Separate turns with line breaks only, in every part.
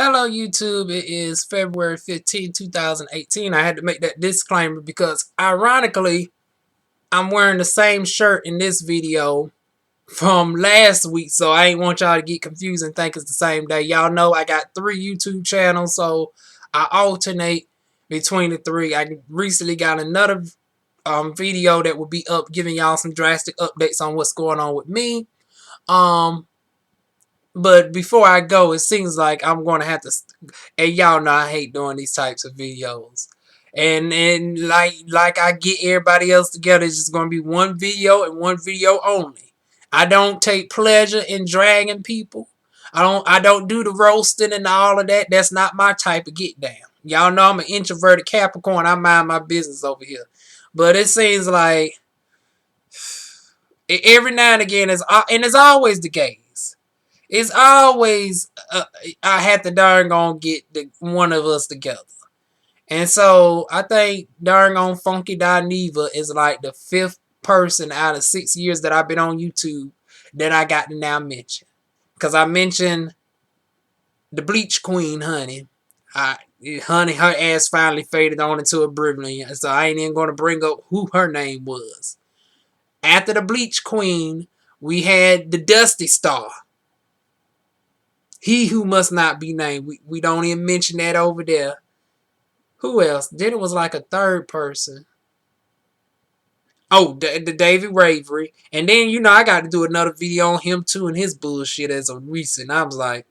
Hello YouTube, it is February 15, 2018. I had to make that disclaimer because ironically, I'm wearing the same shirt in this video from last week, so I ain't want y'all to get confused and think it's the same day. Y'all know I got 3 YouTube channels, so I alternate between the 3. I recently got another video that will be up giving y'all some drastic updates on what's going on with me. But before I go, it seems like I'm going to have to. And y'all know I hate doing these types of videos. And like I get everybody else together, it's just going to be one video and one video only. I don't take pleasure in dragging people. I don't do the roasting and all of that. That's not my type of get down. Y'all know I'm an introverted Capricorn. I mind my business over here. But it seems like every now and again, and it's always the case. It's always I have to darn gonna get one of us together. And so I think darn on Funky Dineva is like the 5th person out of 6 years that I've been on YouTube that I got to now mention. Because I mentioned the Bleach Queen, honey. Honey, her ass finally faded on into oblivion. So I ain't even going to bring up who her name was. After the Bleach Queen, we had the Dusty Star. He who must not be named. We don't even mention that over there. Who else? Then it was like a third person. Oh, the David Ravery. And then, I got to do another video on him too and his bullshit as of recent. I was like,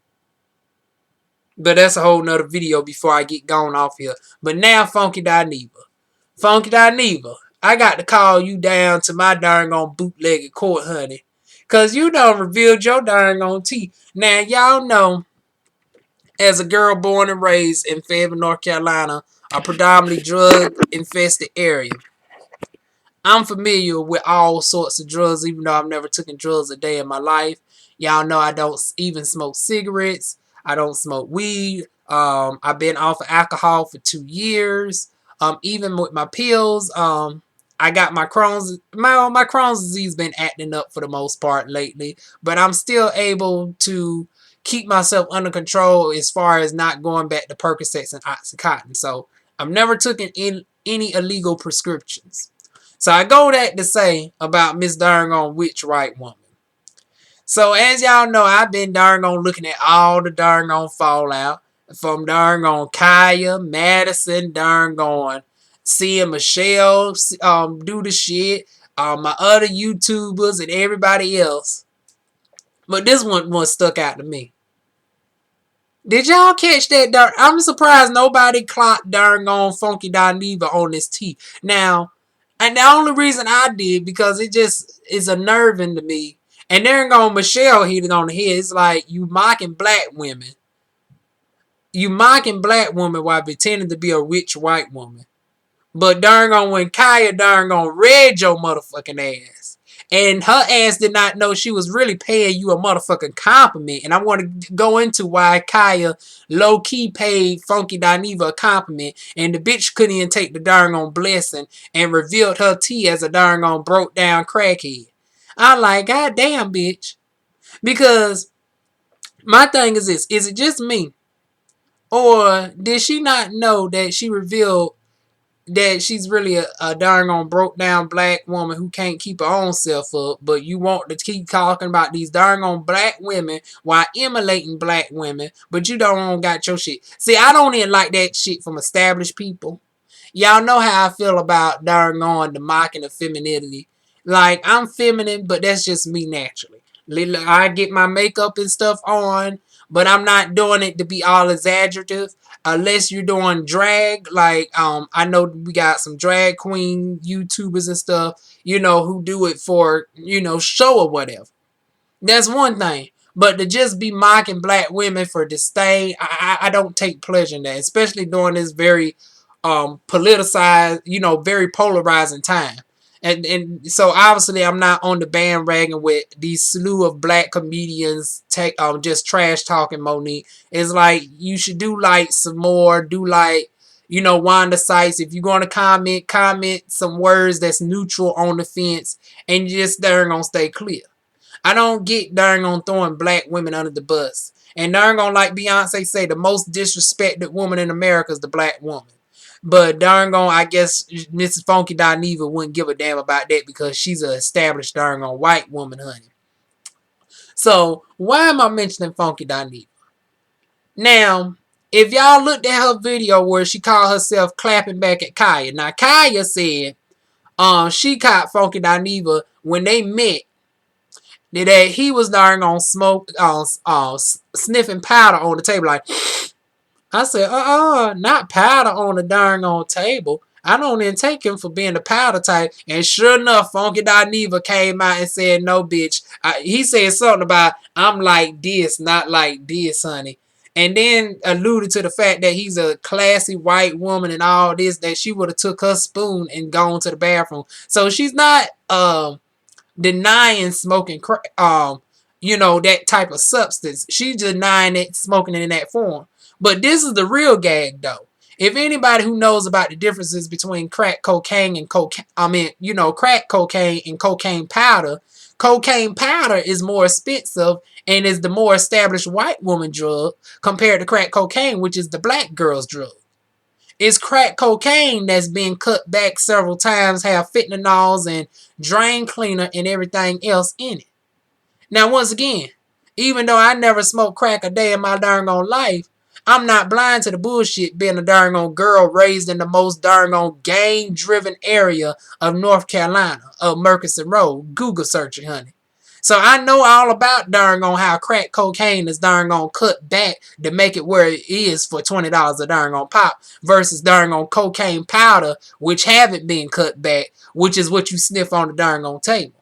but that's a whole nother video before I get gone off here. But now, Funky Dineva. Funky Dineva, I got to call you down to my darn on bootlegged court, honey. Because you done revealed your darn on tea. Now, y'all know, as a girl born and raised in Fayetteville, North Carolina, a predominantly drug-infested area, I'm familiar with all sorts of drugs, even though I've never taken drugs a day in my life. Y'all know I don't even smoke cigarettes. I don't smoke weed. I've been off of alcohol for 2 years. Even with my pills, I got my Crohn's. My Crohn's disease been acting up for the most part lately, but I'm still able to keep myself under control as far as not going back to Percocets and Oxycontin. So I've never taken any illegal prescriptions. So I go that to say about Miss Darn on Witch Right Woman. So as y'all know, I've been darn on looking at all the darn on fallout from darn on Kaya, Madison, darn on seeing Michelle do the shit, my other YouTubers and everybody else. But this one stuck out to me. Did y'all catch that? I'm surprised nobody clocked darn on Funky Dineva on this tea. Now, and the only reason I did, because it just is unnerving to me. And then going Michelle hit it on the head. It's like you mocking black women. You mocking black women while pretending to be a rich white woman. But darn on when Kaya darn on read your motherfucking ass. And her ass did not know she was really paying you a motherfucking compliment. And I want to go into why Kaya low-key paid Funky Dineva a compliment. And the bitch couldn't even take the darn on blessing and revealed her tea as a darn on broke down crackhead. I'm like, God damn, bitch. Because my thing is this. Is it just me? Or did she not know that she revealed that she's really a darn on broke down black woman who can't keep her own self up, but you want to keep talking about these darn on black women while emulating black women, but you don't got your shit. See, I don't even like that shit from established people. Y'all know how I feel about darn on the mocking of femininity. Like, I'm feminine, but that's just me naturally. I get my makeup and stuff on, but I'm not doing it to be all exaggerative. Unless you're doing drag, like I know we got some drag queen YouTubers and stuff, who do it for, show or whatever. That's one thing. But to just be mocking black women for disdain, I don't take pleasure in that, especially during this very politicized, very polarizing time. And so obviously I'm not on the bandwagon with these slew of black comedians just trash talking Monique. It's like you should do like some more, do like Wanda Sykes. If you're gonna comment some words that's neutral on the fence and you just there gonna stay clear. I don't get darn on throwing black women under the bus. And darn on, like Beyonce say, the most disrespected woman in America is the black woman. But darn on, I guess Mrs. Funky Dineva wouldn't give a damn about that because she's an established darn on white woman, honey. So why am I mentioning Funky Dineva? Now, if y'all looked at her video where she called herself clapping back at Kaya. Now Kaya said she caught Funky Dineva when they met that he was darn on smoke sniffing powder on the table. Like, I said, not powder on the darn on table. I don't even take him for being the powder type. And sure enough, Funky Dineva came out and said, no, bitch. He said something about, I'm like this, not like this, honey. And then alluded to the fact that he's a classy white woman and all this, that she would have took her spoon and gone to the bathroom. So she's not denying smoking crack, that type of substance. She's denying it, smoking it in that form. But this is the real gag, though. If anybody who knows about the differences between crack cocaine and crack cocaine and cocaine powder is more expensive and is the more established white woman drug compared to crack cocaine, which is the black girl's drug. It's crack cocaine that's been cut back several times, have fentanyls and drain cleaner and everything else in it. Now, once again, even though I never smoked crack a day in my darn on life, I'm not blind to the bullshit being a darn on girl raised in the most darn on gang-driven area of North Carolina, of Murchison Road. Google searching, honey. So I know all about darn on how crack cocaine is darn on cut back to make it where it is for $20 a darn on pop versus darn on cocaine powder, which haven't been cut back, which is what you sniff on the darn on table.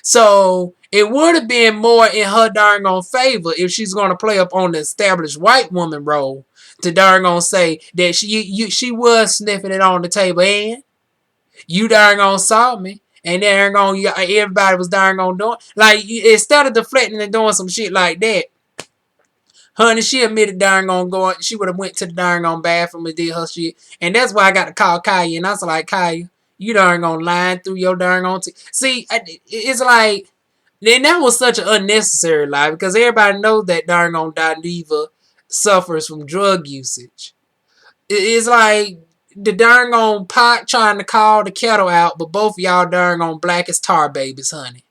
So it would have been more in her darn on favor if she's going to play up on the established white woman role to darn on say that she was sniffing it on the table and you darn on saw me and darn on everybody was darn on doing like instead of deflecting and doing some shit like that. Honey, she admitted darn on going. She would have went to the darn on bathroom and did her shit, and that's why I got to call Kaya. And I was like, Kaya, you darn on lying through your darn on. See, it's like, then that was such an unnecessary lie because everybody knows that darn on Dineva suffers from drug usage. It's like the darn on pot trying to call the kettle out, but both of y'all darn on black as tar babies, honey.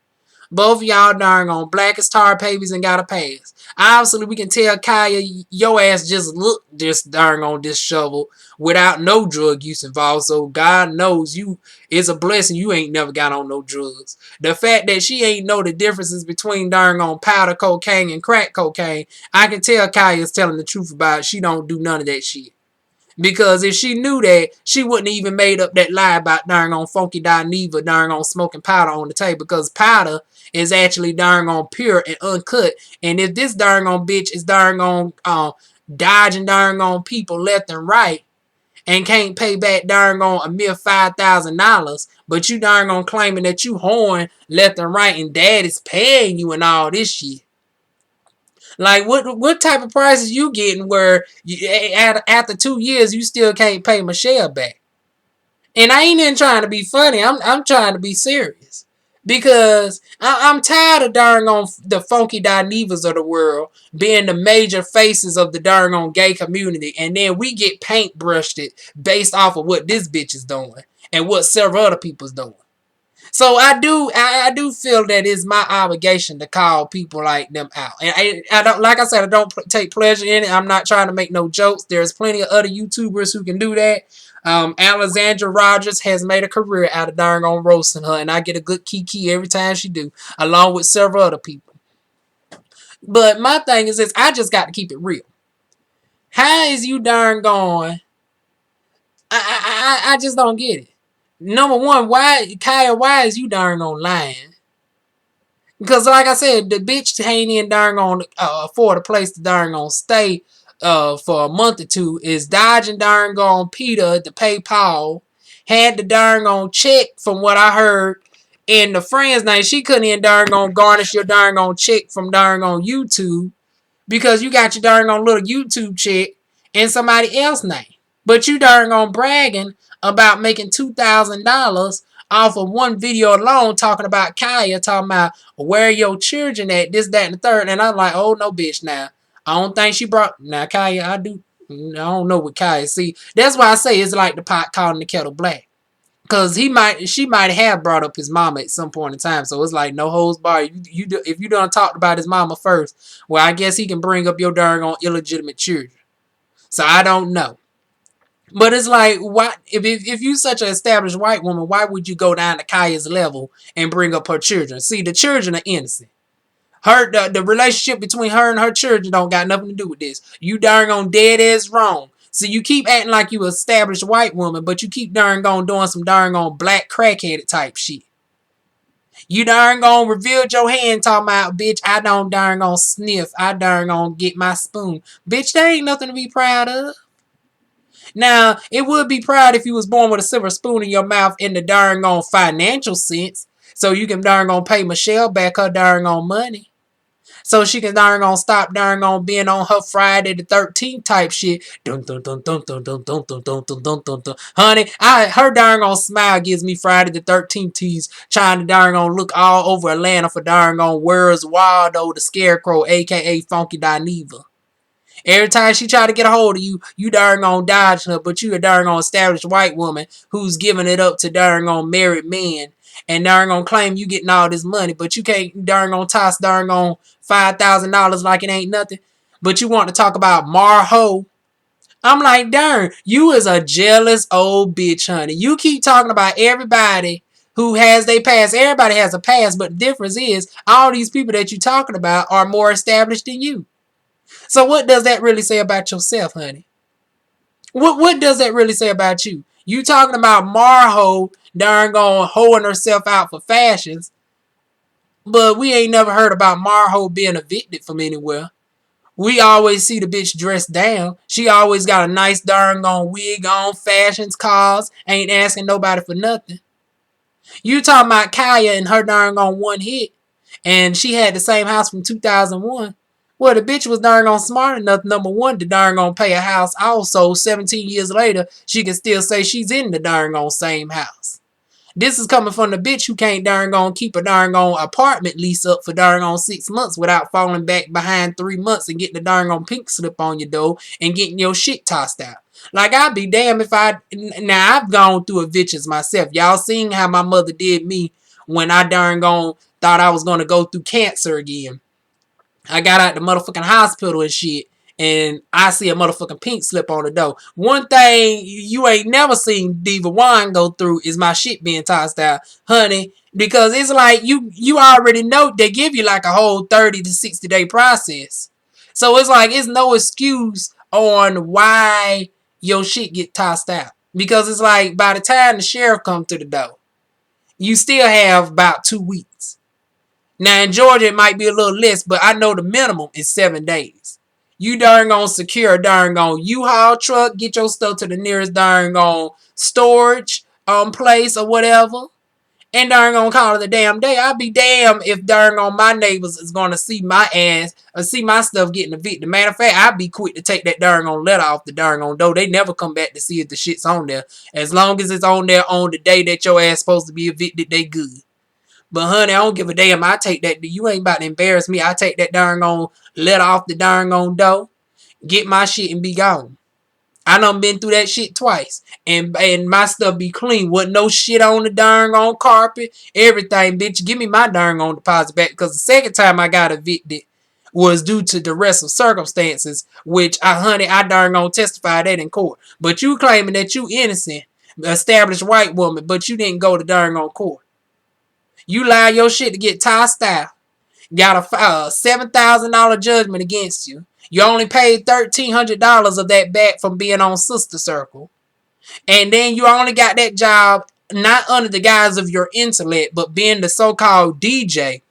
Both of y'all darn on black as tar babies and got a pass. Obviously, we can tell Kaya, your ass just looked this darn on this shovel without no drug use involved. So God knows you, it's a blessing you ain't never got on no drugs. The fact that she ain't know the differences between darn on powder cocaine and crack cocaine, I can tell Kaya's telling the truth about it. She don't do none of that shit. Because if she knew that, she wouldn't even made up that lie about darn on Funky Dineva darn on smoking powder on the table. Because powder is actually darn on pure and uncut. And if this darn on bitch is darn on dodging darn on people left and right and can't pay back darn on a mere $5,000, but you darn on claiming that you horn left and right and dad is paying you and all this shit. Like, what type of prices you getting where after 2 years you still can't pay Michelle back? And I ain't even trying to be funny. I'm trying to be serious. Because I'm tired of darn on the Funky Dinevas of the world being the major faces of the darn on gay community. And then we get paintbrushed it based off of what this bitch is doing and what several other people's doing. So I do feel that it's my obligation to call people like them out. And I don't, like I said, I don't take pleasure in it. I'm not trying to make no jokes. There's plenty of other YouTubers who can do that. Alexandra Rogers has made a career out of darn on roasting her, and I get a good kiki every time she do, along with several other people. But my thing is this, I just got to keep it real. How is you darn going? I just don't get it. Number one, Kaya, why is you darn on lying? Because like I said, the bitch ain't even darn on afford a place to darn on stay for a month or two, is dodging darn on Peter to pay Paul, had the darn on check from what I heard in the friend's name. She couldn't even darn on garnish your darn on check from darn on YouTube because you got your darn on little YouTube check in somebody else's name. But you darn on bragging about making $2,000 off of one video alone talking about Kaya, talking about where your children at, this, that, and the third. And I'm like, oh no, bitch, now. I don't think she brought now Kaya, I don't know what Kaya. See, that's why I say it's like the pot calling the kettle black. Cause she might have brought up his mama at some point in time. So it's like no holds barred. If you done talked about his mama first, well, I guess he can bring up your darn on illegitimate children. So I don't know. But it's like, why? If you such an established white woman, why would you go down to Kaya's level and bring up her children? See, the children are innocent. The relationship between her and her children don't got nothing to do with this. You darn on dead ass wrong. So you keep acting like you an established white woman, but you keep darn on doing some darn on black crackheaded type shit. You darn on revealed your hand talking about, bitch, I don't darn on sniff. I darn on get my spoon. Bitch, there ain't nothing to be proud of. Now, it would be proud if you was born with a silver spoon in your mouth in the darn on financial sense. So you can darn on pay Michelle back her darn on money. So she can darn on stop darn on being on her Friday the 13th type shit. Dun, dun, dun, dun, dun, dun, dun, dun, dun, dun, dun, dun, dun. Honey, her darn on smile gives me Friday the 13th tease, trying to darn on look all over Atlanta for darn on Where's Waldo the Scarecrow, aka Funky Dineva. Every time she try to get a hold of you, you darn on dodging her, but you a darn on established white woman who's giving it up to darn on married men and darn on claim you getting all this money, but you can't darn on toss darn on $5,000 like it ain't nothing. But you want to talk about Marho. I'm like, darn, you is a jealous old bitch, honey. You keep talking about everybody who has their past. Everybody has a past, but the difference is all these people that you're talking about are more established than you. So what does that really say about yourself, honey? What does that really say about you? You talking about Marho darn gone hoeing herself out for fashions, but we ain't never heard about Marho being evicted from anywhere. We always see the bitch dressed down. She always got a nice darn gone wig on, fashions, cars, ain't asking nobody for nothing. You talking about Kaya and her darn gone one hit, and she had the same house from 2001. Well, the bitch was darn on smart enough, number one, to darn on pay a house. Also, 17 years later, she can still say she's in the darn on same house. This is coming from the bitch who can't darn on keep a darn on apartment lease up for darn on 6 months without falling back behind 3 months and getting the darn on pink slip on your door and getting your shit tossed out. Like, I'd be damned if now I've gone through evictions myself. Y'all seen how my mother did me when I darn on thought I was gonna go through cancer again. I got out the motherfucking hospital and shit, and I see a motherfucking pink slip on the door. One thing you ain't never seen Diva Wine go through is my shit being tossed out, honey, because it's like you already know they give you like a whole 30 to 60 day process. So it's like it's no excuse on why your shit get tossed out. Because it's like by the time the sheriff come to the door, you still have about 2 weeks. Now in Georgia it might be a little less, but I know the minimum is 7 days. You darn gonna secure a darn gone U-Haul truck, get your stuff to the nearest darn gone storage place or whatever, and darn gonna call it a damn day. I'll be damned if darn on my neighbors is gonna see my ass or see my stuff getting evicted. Matter of fact, I'd be quick to take that darn on letter off the darn on door. They never come back to see if the shit's on there. As long as it's on there on the day that your ass supposed to be evicted, they good. But honey, I don't give a damn. I take that. You ain't about to embarrass me. I take that darn on let off the darn on door, get my shit and be gone. I done been through that shit twice. And my stuff be clean. Wasn't no shit on the darn on carpet. Everything, bitch. Give me my darn on deposit back. Because the second time I got evicted was due to the rest of circumstances, which I darn on testify that in court. But you claiming that you innocent, established white woman, but you didn't go to darn on court. You allow your shit to get tossed out. Got a $7,000 judgment against you. You only paid $1,300 of that back from being on Sister Circle. And then you only got that job not under the guise of your intellect, but being the so-called DJ.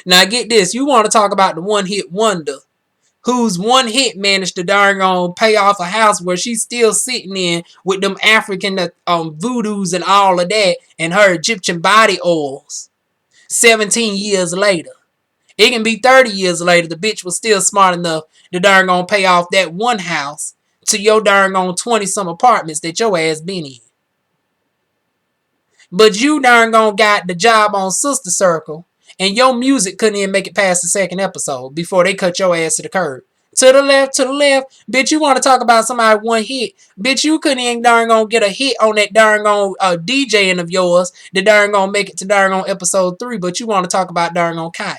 Now get this. You want to talk about the one-hit wonder whose one hit managed to darn on pay off a house where she's still sitting in with them African voodoos and all of that and her Egyptian body oils 17 years later. It can be 30 years later. The bitch was still smart enough to darn on pay off that one house to your darn on 20 some apartments that your ass been in. But you darn gone got the job on Sister Circle, and your music couldn't even make it past the second episode before they cut your ass to the curb. To the left. Bitch, you want to talk about somebody one hit. Bitch, you couldn't even darn gonna get a hit on that darn gone DJing of yours that darn gonna make it to darn gone episode 3, but you want to talk about darn gone Kaya.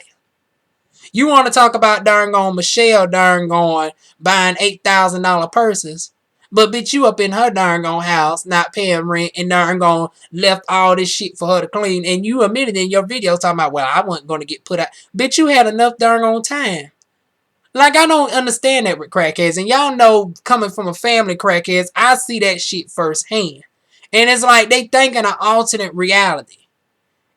You want to talk about darn gone Michelle darn gone buying $8,000 purses. But bitch, you up in her darn gone house, not paying rent, and darn gone left all this shit for her to clean. And you admitted in your video talking about, well, I wasn't going to get put out. Bitch, you had enough darn gone time. Like, I don't understand that with crackheads. And y'all know, coming from a family of crackheads, I see that shit firsthand. And it's like they thinking an alternate reality.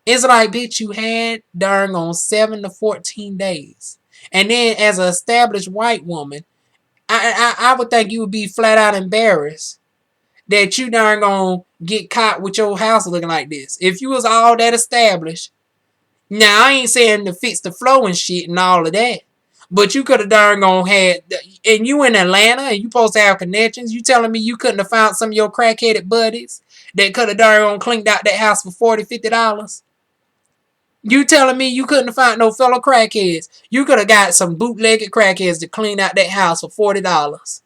It's like, bitch, you had darn on 7 to 14 days. And then as an established white woman, I would think you would be flat out embarrassed that you darn gonna get caught with your house looking like this. If you was all that established, now I ain't saying to fix the flow and shit and all of that, but you could have darn gonna had, and you in Atlanta and you supposed to have connections. You telling me you couldn't have found some of your crackheaded buddies that could have darn gonna cleaned out that house for $40, $50? You telling me you couldn't find no fellow crackheads? You could have got some bootlegged crackheads to clean out that house for $40.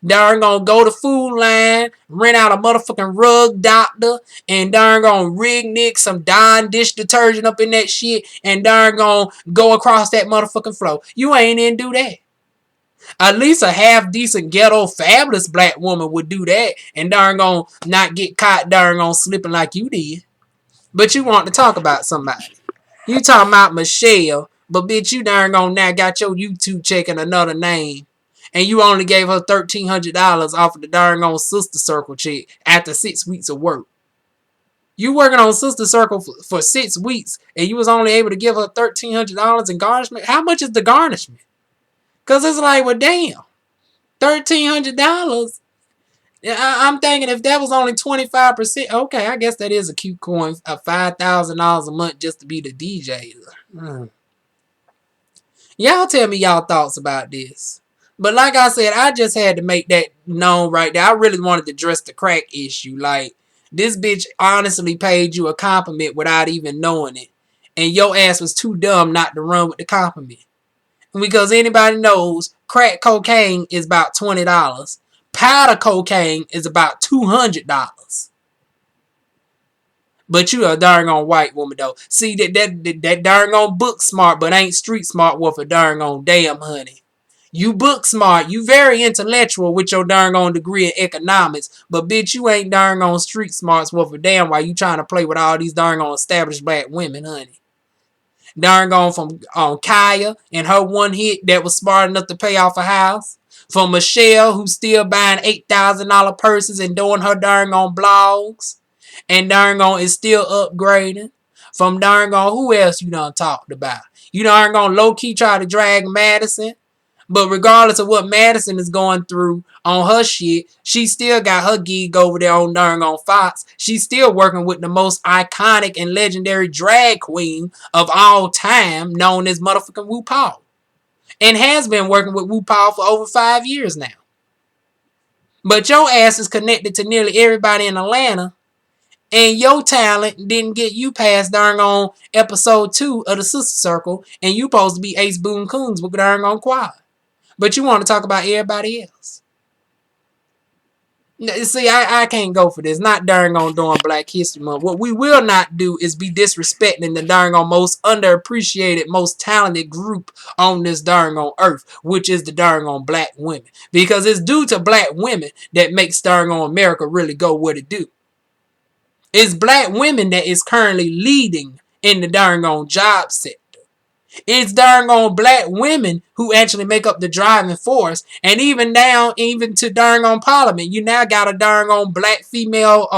Darn gonna go to Food Line, rent out a motherfucking rug doctor, and darn gonna rig Nick some Dawn dish detergent up in that shit, and darn gonna go across that motherfucking floor. You ain't in do that. At least a half decent ghetto fabulous black woman would do that, and darn gonna not get caught darn gonna slipping like you did. But you want to talk about somebody. You talking about Michelle, but bitch, you darn gone now got your YouTube check in another name. And you only gave her $1,300 off of the darn gone Sister Circle check after 6 weeks of work. You working on Sister Circle for 6 weeks, and you was only able to give her $1,300 in garnishment? How much is the garnishment? Because it's like, well, damn. $1,300? I'm thinking if that was only 25%, okay, I guess that is a cute coin, $5,000 a month just to be the DJ. Y'all tell me y'all thoughts about this. But like I said, I just had to make that known right there. I really wanted to address the crack issue. Like, this bitch honestly paid you a compliment without even knowing it. And your ass was too dumb not to run with the compliment. Because anybody knows, crack cocaine is about $20. Powder cocaine is about $200. But you a darn on white woman though. See that darn on book smart, but ain't street smart worth a darn on damn honey. You book smart, you very intellectual with your darn on degree in economics, but bitch, you ain't darn on street smarts worth a damn while you trying to play with all these darn on established black women, honey. Darn gone from Kaya and her one hit that was smart enough to pay off a house. From Michelle, who's still buying $8,000 purses and doing her darn on blogs. And darn on is still upgrading. From darn on, who else you done talked about? You darn on low-key try to drag Madison. But regardless of what Madison is going through on her shit, she still got her gig over there on darn on Fox. She's still working with the most iconic and legendary drag queen of all time, known as motherfucking RuPaul. And has been working with RuPaul for over 5 years now. But your ass is connected to nearly everybody in Atlanta. And your talent didn't get you past darn on episode 2 of the Sister Circle. And you supposed to be Ace Boone Coons with darn on Quad. But you want to talk about everybody else. See, I can't go for this. Not darn on doing Black History Month. What we will not do is be disrespecting the darn on most underappreciated, most talented group on this darn on earth, which is the darn on black women. Because it's due to black women that makes darn on America really go what it do. It's black women that is currently leading in the darn on job sector. It's darn on black women who actually make up the driving force. And even to darn on Parliament, you now got a darn on black female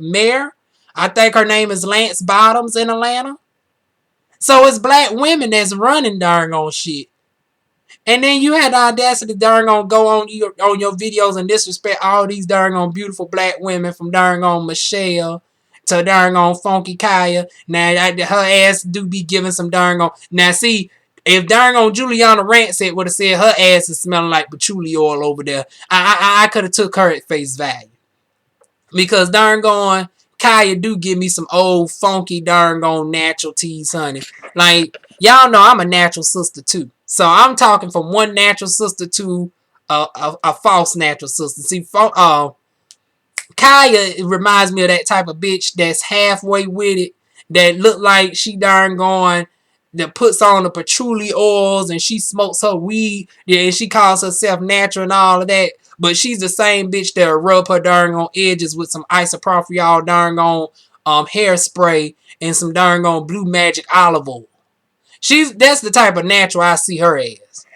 mayor? I think her name is Lance Bottoms in Atlanta. So it's black women that's running darn on shit. And then you had the audacity to darn on go on your videos and disrespect all these darn on beautiful black women, from darn on Michelle to darn on Funky Kaya. Now, her ass do be giving some darn on. Now, see, if darn on Juliana Rancic would have said her ass is smelling like patchouli oil over there, I could have took her at face value. Because darn on Kaya do give me some old funky darn gone natural teas, honey. Like, y'all know I'm a natural sister too. So I'm talking from one natural sister to a false natural sister. See, Kaya reminds me of that type of bitch that's halfway with it, that look like she darn gone, that puts on the patchouli oils and she smokes her weed, yeah, and she calls herself natural and all of that. But she's the same bitch that'll rub her darn on edges with some isopropyl darn on hairspray and some darn on blue magic olive oil. That's the type of natural I see her as.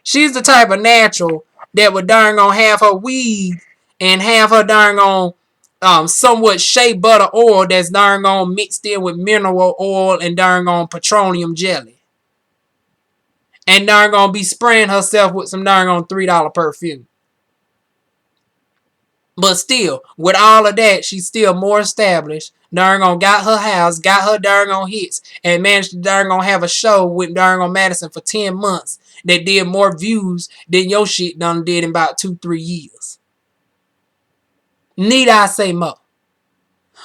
She's the type of natural that would darn on have her weed and have her darn on somewhat shea butter oil that's darn on mixed in with mineral oil and darn on petroleum jelly. And darn on be spraying herself with some darn on $3 perfume. But still, with all of that, she's still more established. Darn on got her house, got her darn on hits, and managed to darn on have a show with darn on Madison for 10 months that did more views than your shit done did in about 2-3 years. Need I say more?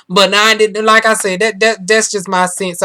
But now, like I said, that's just my cents,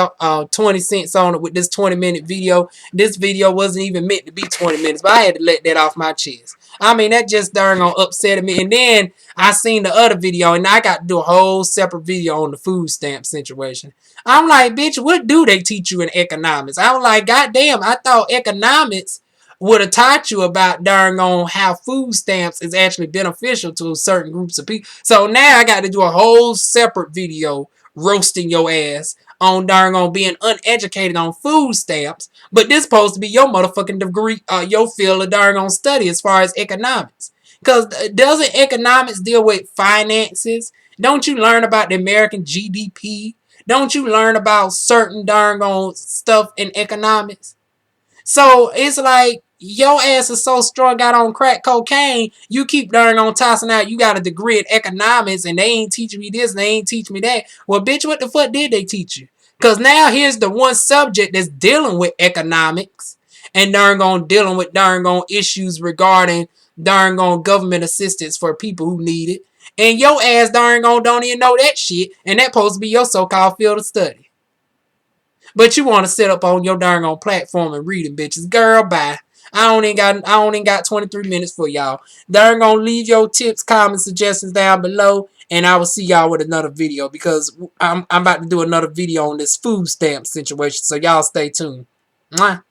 20 cents on it with this 20-minute video. This video wasn't even meant to be 20 minutes, but I had to let that off my chest. I mean, that just darn on upset me. And then I seen the other video, and I got to do a whole separate video on the food stamp situation. I'm like, bitch, what do they teach you in economics? I was like, goddamn, I thought economics would have taught you about darn on how food stamps is actually beneficial to certain groups of people. So now I got to do a whole separate video roasting your ass on darn on being uneducated on food stamps. But this supposed to be your motherfucking degree, your field of darn on study as far as economics. Because doesn't economics deal with finances? Don't you learn about the American GDP? Don't you learn about certain darn on stuff in economics? So it's like your ass is so strung out on crack cocaine, you keep darn on tossing out you got a degree in economics and they ain't teaching me this and they ain't teaching me that. Well, bitch, what the fuck did they teach you? Because now here's the one subject that's dealing with economics and darn on dealing with darn on issues regarding darn on government assistance for people who need it. And your ass darn on don't even know that shit, and that's supposed to be your so-called field of study. But you want to sit up on your darn on platform and read them bitches. Girl, bye. I only got 23 minutes for y'all. Darn gonna leave your tips, comments, suggestions down below. And I will see y'all with another video because I'm about to do another video on this food stamp situation. So y'all stay tuned. Mwah.